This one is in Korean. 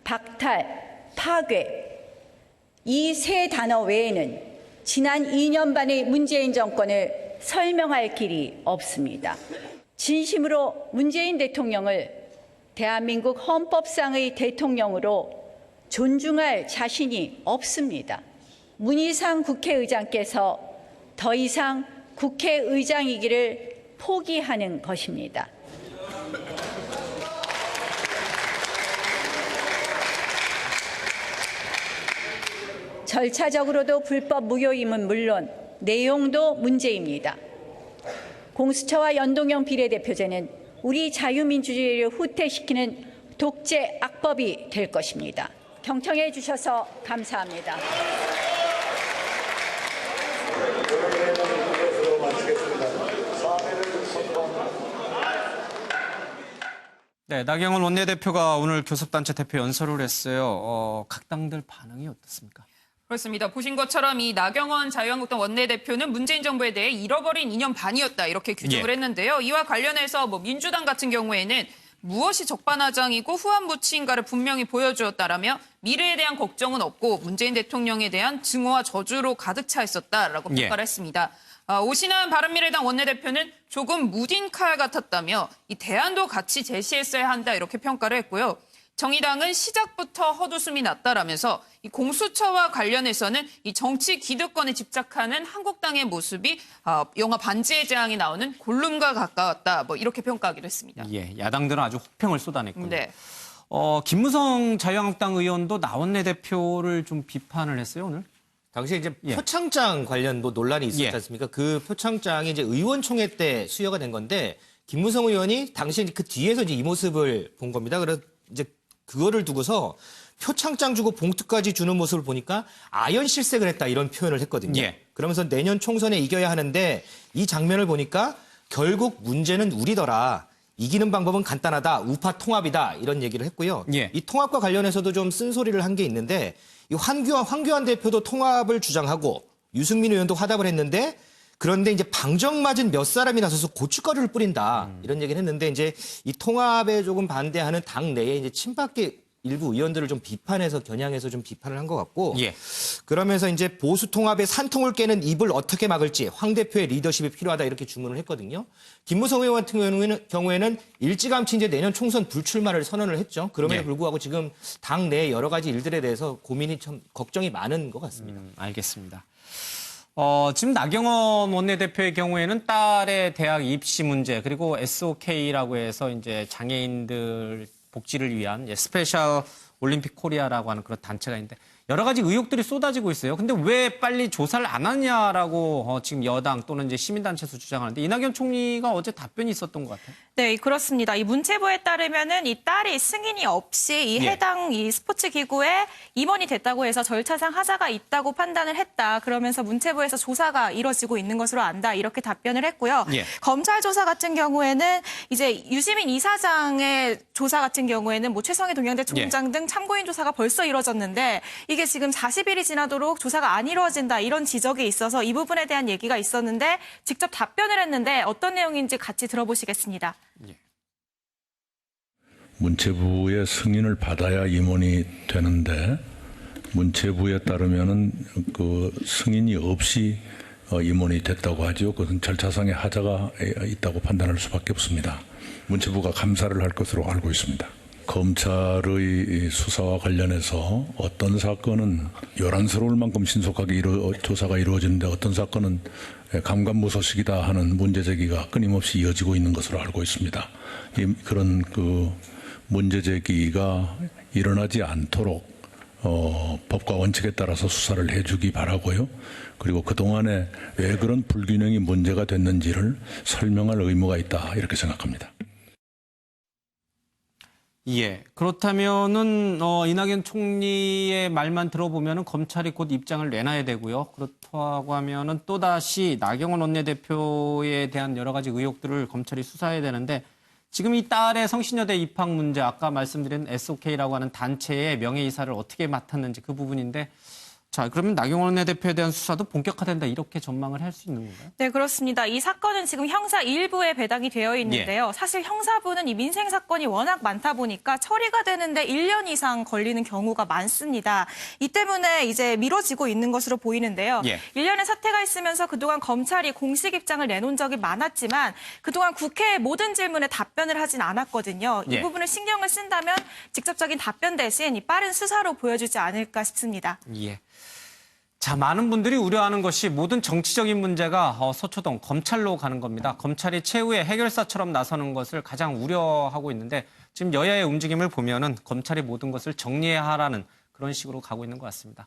박탈, 파괴 이 세 단어 외에는 지난 2년 반의 문재인 정권을 설명할 길이 없습니다. 진심으로 문재인 대통령을 대한민국 헌법상의 대통령으로 존중할 자신이 없습니다. 문희상 국회의장께서 더 이상 국회의장이기를 포기하는 것입니다. 절차적으로도 불법 무효임은 물론 내용도 문제입니다. 공수처와 연동형 비례대표제는 우리 자유민주주의를 후퇴시키는 독재 악법이 될 것입니다. 경청해 주셔서 감사합니다. 네, 나경원 원내대표가 오늘 교섭단체 대표 연설을 했어요. 각 당들 반응이 어떻습니까? 그렇습니다. 보신 것처럼 이 나경원 자유한국당 원내대표는 문재인 정부에 대해 잃어버린 2년 반이었다 이렇게 규정을 했는데요. 이와 관련해서 민주당 같은 경우에는 무엇이 적반하장이고 후한무치인가를 분명히 보여주었다라며 미래에 대한 걱정은 없고 문재인 대통령에 대한 증오와 저주로 가득 차 있었다라고 평가를 했습니다. 오신환 바른미래당 원내대표는 조금 무딘 칼 같았다며 이 대안도 같이 제시했어야 한다 이렇게 평가를 했고요. 정의당은 시작부터 헛웃음이 났다라면서 이 공수처와 관련해서는 이 정치 기득권에 집착하는 한국당의 모습이 영화 반지의 제왕이 나오는 골룸과 가까웠다 이렇게 평가하기도 했습니다. 예, 야당들은 아주 혹평을 쏟아냈군요. 네. 김무성 자유한국당 의원도 나 원내대표를 좀 비판을 했어요, 오늘? 당시에 이제 표창장 관련도 논란이 있었지 않습니까? 그 표창장이 이제 의원총회 때 수여가 된 건데 김무성 의원이 당시에 그 뒤에서 이제 이 모습을 본 겁니다. 그래서 이제 그거를 두고서 표창장 주고 봉투까지 주는 모습을 보니까 아연실색을 했다 이런 표현을 했거든요. 그러면서 내년 총선에 이겨야 하는데 이 장면을 보니까 결국 문제는 우리더라. 이기는 방법은 간단하다. 우파 통합이다. 이런 얘기를 했고요. 이 통합과 관련해서도 좀 쓴소리를 한 게 있는데 이 황교안 대표도 통합을 주장하고 유승민 의원도 화답을 했는데 그런데 이제 방정맞은 몇 사람이 나서서 고춧가루를 뿌린다 이런 얘기를 했는데 이제 이 통합에 조금 반대하는 당 내에 이제 친박계 일부 의원들을 좀 비판해서 겨냥해서 좀 비판을 한 것 같고 그러면서 이제 보수 통합의 산통을 깨는 입을 어떻게 막을지 황 대표의 리더십이 필요하다 이렇게 주문을 했거든요. 김무성 의원 같은 경우에는 일찌감치 이제 내년 총선 불출마를 선언을 했죠. 그럼에도 불구하고 지금 당 내에 여러 가지 일들에 대해서 고민이 참 걱정이 많은 것 같습니다. 알겠습니다. 지금 나경원 원내대표의 경우에는 딸의 대학 입시 문제 그리고 SOK라고 해서 이제 장애인들 복지를 위한 스페셜 올림픽 코리아라고 하는 그런 단체가 있는데 여러 가지 의혹들이 쏟아지고 있어요. 근데 왜 빨리 조사를 안 하냐라고 지금 여당 또는 이제 시민단체에서 주장하는데 이낙연 총리가 어제 답변이 있었던 것 같아요. 네, 그렇습니다. 이 문체부에 따르면은 이 딸이 승인이 없이 이 해당 이 스포츠 기구에 임원이 됐다고 해서 절차상 하자가 있다고 판단을 했다. 그러면서 문체부에서 조사가 이뤄지고 있는 것으로 안다. 이렇게 답변을 했고요. 검찰 조사 같은 경우에는 이제 유시민 이사장의 조사 같은 경우에는 최성해 동양대 총장 등 참고인 조사가 벌써 이뤄졌는데 이게 지금 40일이 지나도록 조사가 안 이루어진다 이런 지적이 있어서 이 부분에 대한 얘기가 있었는데 직접 답변을 했는데 어떤 내용인지 같이 들어보시겠습니다. 문체부의 승인을 받아야 임원이 되는데 문체부에 따르면은 그 승인이 없이 임원이 됐다고 하죠. 그것은 절차상의 하자가 있다고 판단할 수밖에 없습니다. 문체부가 감사를 할 것으로 알고 있습니다. 검찰의 수사와 관련해서 어떤 사건은 요란스러울 만큼 신속하게 조사가 이루어지는데 어떤 사건은 감감무소식이다 하는 문제 제기가 끊임없이 이어지고 있는 것으로 알고 있습니다. 그런 그 문제 제기가 일어나지 않도록 법과 원칙에 따라서 수사를 해주기 바라고요. 그리고 그동안에 왜 그런 불균형이 문제가 됐는지를 설명할 의무가 있다 이렇게 생각합니다. 그렇다면은 이낙연 총리의 말만 들어보면은 검찰이 곧 입장을 내놔야 되고요. 그렇다고 하면은 또 다시 나경원 원내대표에 대한 여러 가지 의혹들을 검찰이 수사해야 되는데 지금 이 딸의 성신여대 입학 문제 아까 말씀드린 SOK라고 하는 단체의 명예이사를 어떻게 맡았는지 그 부분인데 자, 그러면 나경원 원내대표에 대한 수사도 본격화된다 이렇게 전망을 할 수 있는 건가요? 네, 그렇습니다. 이 사건은 지금 형사 1부에 배당이 되어 있는데요. 사실 형사부는 이 민생 사건이 워낙 많다 보니까 처리가 되는데 1년 이상 걸리는 경우가 많습니다. 이 때문에 이제 미뤄지고 있는 것으로 보이는데요. 1년의 사태가 있으면서 그동안 검찰이 공식 입장을 내놓은 적이 많았지만 그동안 국회의 모든 질문에 답변을 하진 않았거든요. 이 부분을 신경을 쓴다면 직접적인 답변 대신 이 빠른 수사로 보여주지 않을까 싶습니다. 예. 자, 많은 분들이 우려하는 것이 모든 정치적인 문제가 서초동 검찰로 가는 겁니다. 검찰이 최후의 해결사처럼 나서는 것을 가장 우려하고 있는데 지금 여야의 움직임을 보면은 검찰이 모든 것을 정리해야 하라는 그런 식으로 가고 있는 것 같습니다.